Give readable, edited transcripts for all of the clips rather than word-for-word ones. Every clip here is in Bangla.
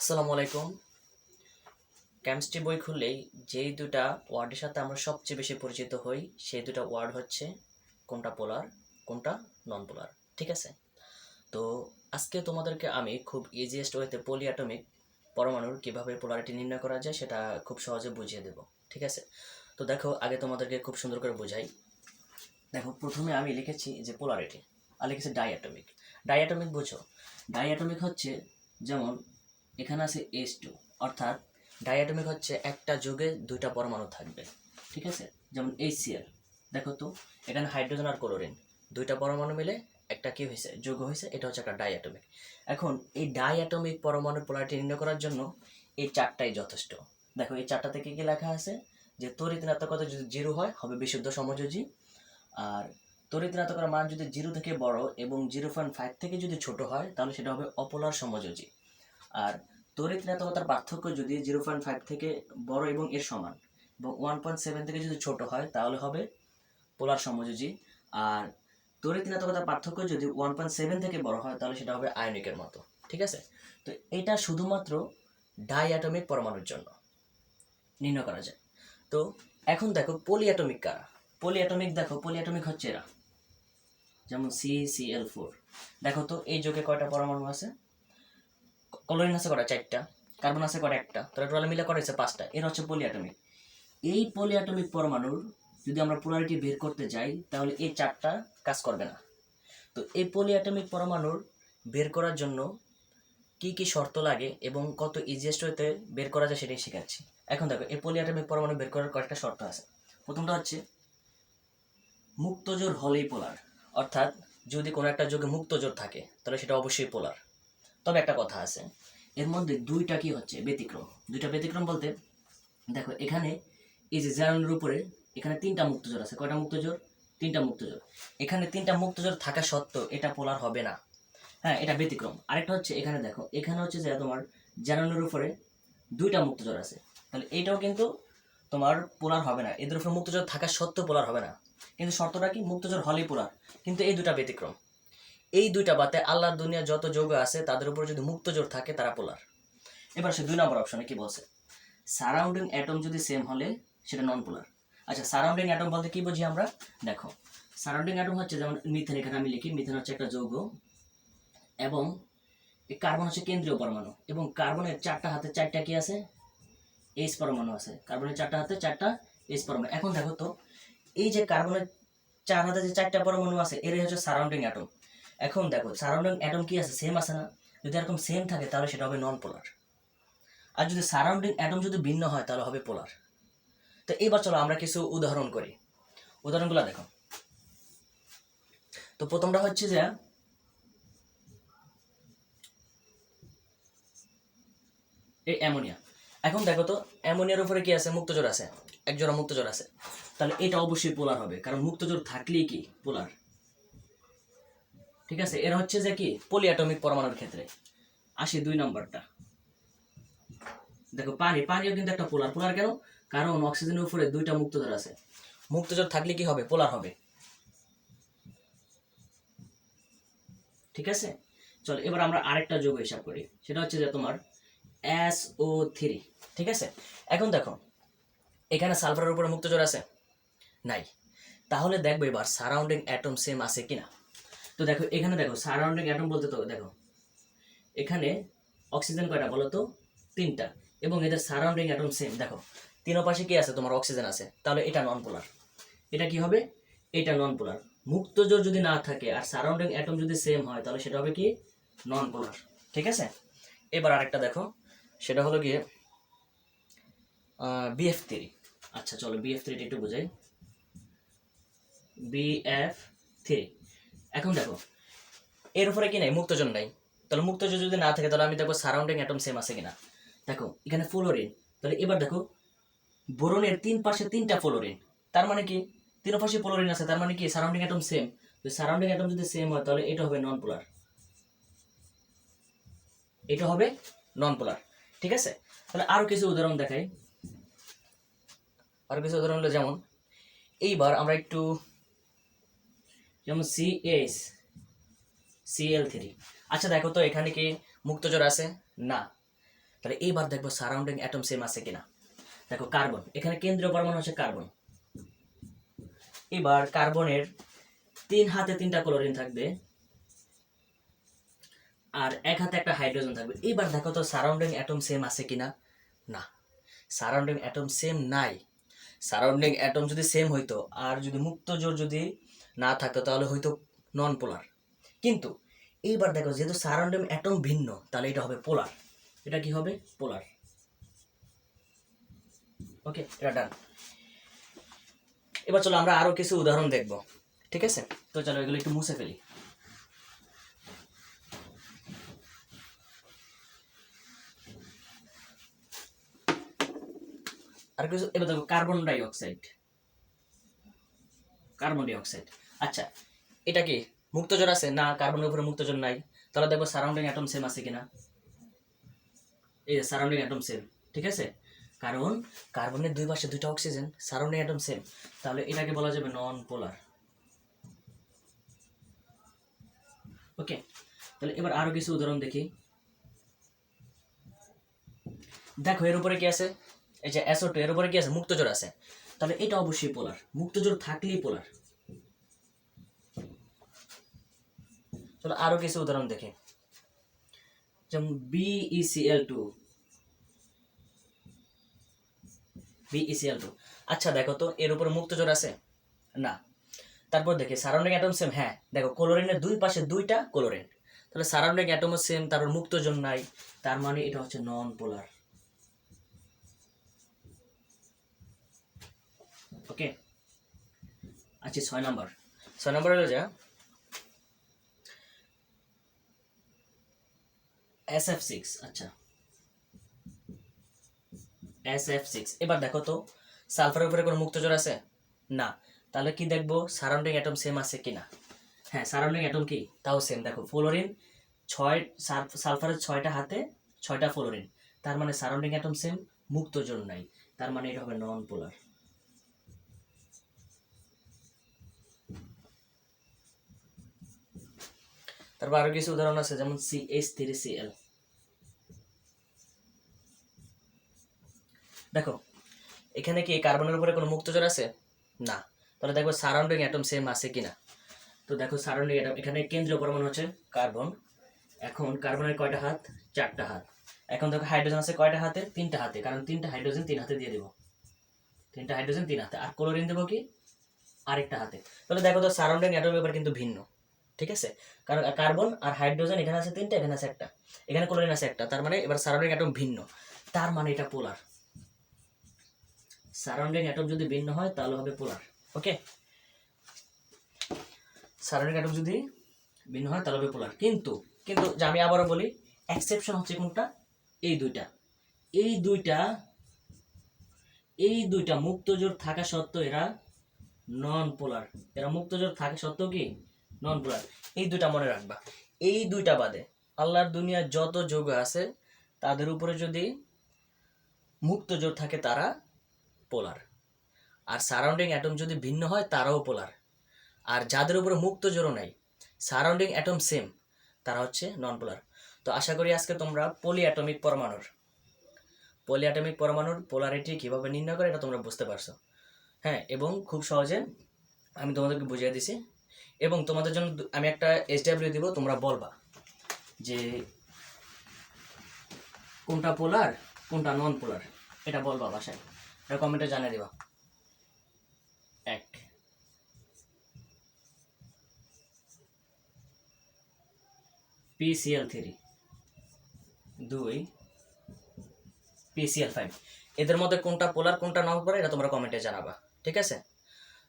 আসসালামু আলাইকুম। কেমিস্ট্রি বই খুললেই যেই দুটা ওয়ার্ডের সাথে আমরা সবচেয়ে বেশি পরিচিত হই সেই দুটা ওয়ার্ড হচ্ছে কোনটা পোলার, কোনটা নন পোলার। ঠিক আছে? তো আজকে তোমাদেরকে আমি খুব ইজিয়েস্ট ওয়েতে পলিঅ্যাটমিক পরমাণুর কিভাবে পোলারিটি নির্ণয় করা যায় সেটা খুব সহজে বুঝিয়ে দেব। ঠিক আছে? তো দেখো, আগে তোমাদেরকে খুব সুন্দর করে বোঝাই। দেখো, প্রথমে আমি লিখেছি যে পোলারিটি, আর লিখেছি ডাইঅ্যাটমিক। ডাইঅ্যাটমিক বুঝো? ডাইঅ্যাটমিক হচ্ছে যেমন এখানে আছে H2, অর্থাৎ ডাইঅ্যাটমিক হচ্ছে একটা যৌগে দুইটা পরমাণু থাকবে। ঠিক আছে? যেমন HCl, দেখো তো, এখানে হাইড্রোজেন আর ক্লোরিন দুইটা পরমাণু মিলে একটা কি হয়েছে, যৌগ হয়েছে, এটা হচ্ছে একটা ডাইঅ্যাটমিক। এখন এই ডাইঅ্যাটমিক পরমাণুর পোলারিটি নির্ণয় করার জন্য এই চারটাই যথেষ্ট। দেখো, এই চারটা থেকে কি লেখা আছে যে তড়িৎ ঋণাত্মকতা যদি জিরো হয় হবে বিশুদ্ধ সমযোজী, আর তড়িৎ ঋণাত্মকতার মান যদি জিরো থেকে বড় এবং 0.5 থেকে যদি ছোট হয় তাহলে সেটা হবে অপোলার সমযোজী। আর তড়িৎ ঋণাত্মকতার পার্থক্য যদি 0.5 থেকে বড় এবং এর সমান এবং 1.7 থেকে যদি ছোট হয় তাহলে হবে পোলার সমযোজী। আর তড়িৎ ঋণাত্মকতার পার্থক্য যদি 1.7 থেকে বড় হয় তাহলে সেটা হবে আয়নিকের মতো। ঠিক আছে? তো এটা শুধুমাত্র ডাইঅ্যাটমিক পরমাণুর জন্য নির্ণয় করা যায়। তো এখন দেখো পলিঅ্যাটমিক কারা। পলিঅ্যাটমিক, দেখো পলিঅ্যাটমিক হচ্ছে এরা, যেমন CCl4। দেখো তো এই যৌগে কয়টা পরমাণু আছে? ক্লোরিন আছে কটা? চারটা। কার্বন আছে কটা? একটা। তাহলে টোটাল মিলে কটা হচ্ছে? পাঁচটা। এর হচ্ছে পলিঅ্যাটমিক। এই পলিঅ্যাটমিক পরমাণুর যদি আমরা পোলারিটি বের করতে যাই তাহলে এই চারটা কাজ করবে না। তো এই পলিঅ্যাটমিক পরমাণুর বের করার জন্য কি কি শর্ত লাগে এবং কত ইজিয়েস্ট ওয়েতে বের করা যায় সেটাই শেখাচ্ছি। এখন দেখো, এই পলিঅ্যাটমিক পরমাণু বের করার কয়েকটা শর্ত আছে। প্রথমটা হচ্ছে মুক্ত জোড় হলেই পোলার, অর্থাৎ যদি কোনো একটা যৌগে মুক্ত জোড় থাকে তাহলে সেটা অবশ্যই পোলার। তবে একটা কথা আছে, এর মধ্যে দুইটা কি হচ্ছে ব্যতিক্রম। দুইটা ব্যতিক্রম বলতে, দেখো এখানে এই যে জ্বালানির উপরে এখানে তিনটা মুক্তজোড় আছে। কয়টা মুক্তজোড়? তিনটা মুক্তজোড়। এখানে তিনটা মুক্তজোড় থাকা সত্ত্বেও এটা পোলার হবে না। হ্যাঁ, এটা ব্যতিক্রম। আরেকটা হচ্ছে এখানে দেখো, এখানে হচ্ছে যে তোমার জ্বালানির উপরে দুইটা মুক্তজোড় আছে, তাহলে এটাও কিন্তু তোমার পোলার হবে না। এদের উপরে মুক্তজোড় থাকা সত্ত্বেও পোলার হবে না। কিন্তু শর্তটা কি? মুক্তজোড় হলেই পোলার। কিন্তু এই দুটা ব্যতিক্রম। এই দুইটা বাদে আল্লাহর দুনিয়া যত যৌগ আছে তাদের উপর যদি মুক্তজোড় থাকে তারা পোলার। এবার সে 2 নম্বর অপশনে কি বলছে, সারাউন্ডিং অ্যাটম যদি সেম হলে সেটা নন পোলার। আচ্ছা, সারাউন্ডিং অ্যাটম বলতে কি বুঝি আমরা? দেখো, সারাউন্ডিং অ্যাটম হচ্ছে যেমন মিথেন, এখানে আমি লিখি মিথেন হচ্ছে একটা যৌগ এবং এই কার্বন হচ্ছে কেন্দ্রীয় পরমাণু এবং কার্বনের চারটা হাতে চারটা কি আছে? এইচ পরমাণু আছে। কার্বনের চারটা হাতে চারটা এইচ পরমাণু। এখন দেখো তো, এই যে কার্বনের চার হাতে যে চারটা পরমাণু আছে এরই হচ্ছে সারাউন্ডিং অ্যাটম। এখন দেখো, সারাউন্ডিং অ্যাটম কি আছে? সেম আছে না? যদি এরকম সেম থাকে তাহলে সেটা হবে নন পোলার। আর যদি সারাউন্ডিং অ্যাটম যদি ভিন্ন হয় তাহলে হবে পোলার। তো এবার চলো আমরা কিছু উদাহরণ করি। উদাহরণগুলো দেখো। তো প্রথমটা হচ্ছে যে এই অ্যামোনিয়া। এখন দেখো তো, অ্যামোনিয়ার উপরে কি আছে? মুক্তজোড় আছে, একজোড়া মুক্তজোড় আছে। তাহলে এটা অবশ্যই পোলার হবে, কারণ মুক্তজোড় থাকলেই কি পোলার। ঠিক আছে? এর হচ্ছে যে কি পলিঅ্যাটমিক পরমাণুর ক্ষেত্রে। আসি 2 নম্বরটা। দেখো পানি, পানিও কিন্তু একটা পোলার। পোলার কেন? কারণ অক্সিজেনের উপরে দুইটা মুক্তজোড় আছে। মুক্তজোড় থাকলে কি হবে? পোলার হবে। ঠিক আছে? চলো এবার আমরা আরেকটা যৌগ হিসাব করি, সেটা হচ্ছে যে তোমার SO3। ঠিক আছে? এখন দেখো, এখানে সালফারের উপরে মুক্তজোড় আছে? নাই। তাহলে দেখবো এবার সারাউন্ডিং অ্যাটম সেম আছে কিনা। তো দেখো এখানে, দেখো সারাউন্ডিং অ্যাটম বলতে তো দেখো এখানে অক্সিজেন কয়টা বলো তো? 3টা। এবং এদের সারাউন্ডিং অ্যাটম সেম। দেখো তিন পাশে কি আছে? তোমার অক্সিজেন আছে। তাহলে এটা নন পোলার। এটা কি হবে? এটা নন পোলার। মুক্তজোড় যদি না থাকে আর সারাউন্ডিং অ্যাটম যদি সেম হয় তাহলে সেটা হবে কি? নন পোলার। ঠিক আছে? এবার আরেকটা দেখো, সেটা হলো গিয়ে BF3। আচ্ছা চলো BF3টা একটু বোঝাই। BF3, এখন দেখো এর উপরে কি নাই? মুক্তজোড় নাই। তাহলে মুক্তজোড় যদি না থাকে তাহলে আমি দেখবো সারাউন্ডিং অ্যাটম সেম আছে কিনা। দেখো এখানে ফ্লোরিন। তাহলে এবার দেখো বোরনের 3 পাশে 3টা ফ্লোরিন, তার মানে কি 3 পাশে ফ্লোরিন আছে, তার মানে কি সারাউন্ডিং অ্যাটম সেম। তো সারাউন্ডিং অ্যাটম যদি সেম হয় তাহলে এটা হবে নন পোলার। এটা হবে নন পোলার। ঠিক আছে? তাহলে আরো কিছু উদাহরণ দেখাই। আরো কিছু উদাহরণ হলো যেমন এইবার আমরা একটু, যেমন CH Cl3। আচ্ছা দেখো তো, এখানে কি মুক্তজোড় আছে? না। তাহলে এইবার দেখবো সারাউন্ডিং অ্যাটম সেম আছে কিনা। দেখো কার্বন, এখানে কেন্দ্রীয় পরমাণু হচ্ছে কার্বন। এবার কার্বনের 3 হাতে 3টা ক্লোরিন থাকবে, আর 1 হাতে একটা হাইড্রোজেন থাকবে। এবার দেখো তো সারাউন্ডিং অ্যাটম সেম আছে কিনা। না, সারাউন্ডিং অ্যাটম সেম নাই। সারাউন্ডিং অ্যাটম যদি সেম হইতো আর যদি মুক্ত জোর যদি না থাকতো তাহলে হয়তো নন পোলার। কিন্তু এইবার দেখো যেহেতু সারাউন্ডিং অ্যাটম ভিন্ন, তাহলে এটা হবে পোলার। এটা কি হবে? পোলার। ওকে, এটা ডান। এবার চলো আমরা আরো কিছু উদাহরণ দেখব, ঠিক আছে? তো চলো এগুলো একটু মুছে ফেলি। আর কিছু, এবার দেখো carbon die oxide. Carbon die oxide, আচ্ছা এটা কি মুক্তজোর আছে? না, কার্বনের উপরে মুক্তজোর নাই। তাহলে দেখবো সারাউন্ডিং অ্যাটম সেম আছে কিনা। এই সারাউন্ডিং অ্যাটম সেম, ঠিক আছে? কারণ কার্বনের 2 পাশে 2টা অক্সিজেন, সারাউন্ডিং অ্যাটম সেম, তাহলে এটাকে বলা যাবে নন পোলার। ওকে, তাহলে এবার আরো কিছু উদাহরণ দেখি। দেখো এর উপরে কি আছে? এই যে SO2, এর উপরে কি আছে? মুক্তজোর আছে, তাহলে এটা অবশ্যই পোলার। মুক্তজোর থাকলেই পোলার। চলো আরো কিছু উদাহরণ দেখি, যেমন BeCl2। BeCl2, আচ্ছা দেখো তো এর উপরে মুক্তজোর আছে? না। তারপর দেখি সারাউন্ডিং অ্যাটম সেম। হ্যাঁ দেখো ক্লোরিনের 2 পাশে 2টা ক্লোরিন, তাহলে সারাউন্ডিং অ্যাটমও সেম, তারপর মুক্তজোর নাই, তার মানে এটা হচ্ছে নন পোলার। ওকে, আচ্ছা 6 নাম্বার। 6 নাম্বার হলো যা SF6। আচ্ছা SF6, এবার দেখো তো সালফারের উপরে কোনো মুক্তজোর আছে? না। তাহলে কি দেখবো? সারাউন্ডিং অ্যাটম সেম আছে কিনা। হ্যাঁ, সারাউন্ডিং অ্যাটম কি তাও সেম। দেখো ফ্লোরিন 6, সালফারের 6টা হাতে 6টা ফ্লোরিন, তার মানে সারাউন্ডিং অ্যাটম সেম, মুক্তজোর নাই, তার মানে এটা হবে নন পোলার। তারপর আরো কিছু উদাহরণ আছে, যেমন CH3Cl। দেখো এখানে কি কার্বনের উপরে কোনো মুক্তজোর আছে? না। তাহলে দেখো সারাউন্ডিং অ্যাটম সেম আছে কিনা। তো দেখো সারাউন্ডিং অ্যাটম, এখানে কেন্দ্রীয় পরমাণু হচ্ছে কার্বন। এখন কার্বনের কয়টা হাত? 4টা হাত। এখন দেখো হাইড্রোজেন আছে কয়টা হাতে? 3টা হাতে, কারণ 3টা হাইড্রোজেন 3 হাতে দিয়ে দিব। 3টা হাইড্রোজেন 3 হাতে, আর ক্লোরিন দেবো কি আরেকটা হাতে। তাহলে দেখো তো সারাউন্ডিং অ্যাটম এবার কিন্তু ভিন্ন, ঠিক আছে? কারণ কার্বন আর হাইড্রোজেন এখানে আছে 3টা, এখানে আছে একটা, এখানে ক্লোরিন আছে একটা, তার মানে এবার সারাউন্ডিং অ্যাটম ভিন্ন, তার মানে এটা পোলার। সারাউন্ডিং অ্যাটম যদি ভিন্ন হয় তাহলে হবে পোলার। ওকে, সারাউন্ডিং অ্যাটম যদি ভিন্ন হয় তাহলে হবে পোলার। কিন্তু কিন্তু যে আমি আবারও বলি, এক্সেপশন হচ্ছে কোনটা? এই দুইটা। এই দুইটা এই দুইটা মুক্তজোর থাকা সত্ত্বেও এরা নন পোলার। এরা মুক্তজোর থাকা সত্ত্বেও কি নন পোলার। এই দুইটা মনে রাখবা। এই দুইটা বাদে আল্লাহর দুনিয়ার যত যৌগ আছে তাদের উপরে যদি মুক্তজোর থাকে তারা পোলার, আর সারাউন্ডিং অ্যাটম যদি ভিন্ন হয় তারাও পোলার। আর যাদের উপরে মুক্তজোড়ও নাই, সারাউন্ডিং অ্যাটম সেম, তারা হচ্ছে নন পোলার। তো আশা করি আজকে তোমরা পলিঅ্যাটমিক পরমাণুর পোলারিটি কীভাবে নির্ণয় করে এটা তোমরা বুঝতে পারছো। হ্যাঁ, এবং খুব সহজে আমি তোমাদেরকে বুঝিয়ে দিছি। এবং তোমাদের জন্য আমি একটা SW দিব, তোমরা বলবা যে কোনটা পোলার কোনটা নন পোলার, এটা বলবা বাসায়, এটা কমেন্টে জানিয়ে দিবা। 1 PCl3, 2 PCl5। এদের মধ্যে কোনটা পোলার কোনটা নন পোলার এটা তোমরা কমেন্টে জানাবা, ঠিক আছে?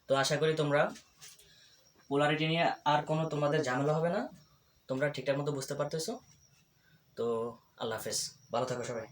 তো আশা করি তোমরা পোলারিটি নিয়ে আর কোনো তোমাদের ঝামেলা হবে না, তোমরা ঠিকঠাক মতো বুঝতে পারতেছো। তো আল্লাহ হাফেজ, ভালো থাকো সবাই।